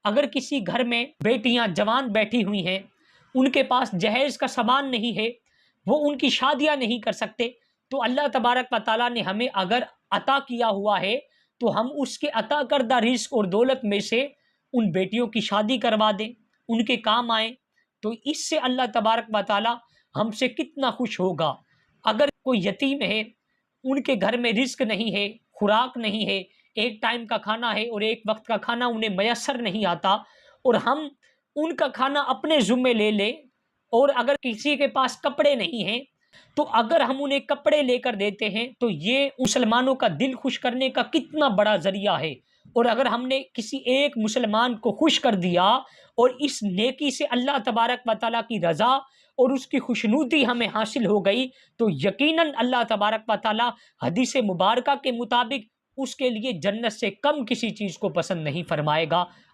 अगर किसी घर में बेटियां जवान बैठी हुई हैं, उनके पास जहेज का सामान नहीं है, वो उनकी शादियां नहीं कर सकते, तो अल्लाह तबारक व तआला ने हमें अगर अता किया हुआ है तो हम उसके अता करदा रिस्क और दौलत में से उन बेटियों की शादी करवा दें, उनके काम आए। तो इससे अल्लाह तबारक व तआला हमसे कितना खुश होगा। अगर कोई यतीम है, उनके घर में रिस्क नहीं है, खुराक नहीं है, एक टाइम का खाना है और एक वक्त का खाना उन्हें मयसर नहीं आता, और हम उनका खाना अपने ज़ुम्मे ले लें, और अगर किसी के पास कपड़े नहीं हैं तो अगर हम उन्हें कपड़े लेकर देते हैं तो ये मुसलमानों का दिल खुश करने का कितना बड़ा ज़रिया है। और अगर हमने किसी एक मुसलमान को खुश कर दिया और इस नेकी से अल्लाह तबारक व तआला की रज़ा और उसकी खुशनुदी हमें हासिल हो गई, तो यकीनन अल्लाह तबारक व तआला हदीस मुबारका के मुताबिक उसके लिए जन्नत से कम किसी चीज़ को पसंद नहीं फरमाएगा।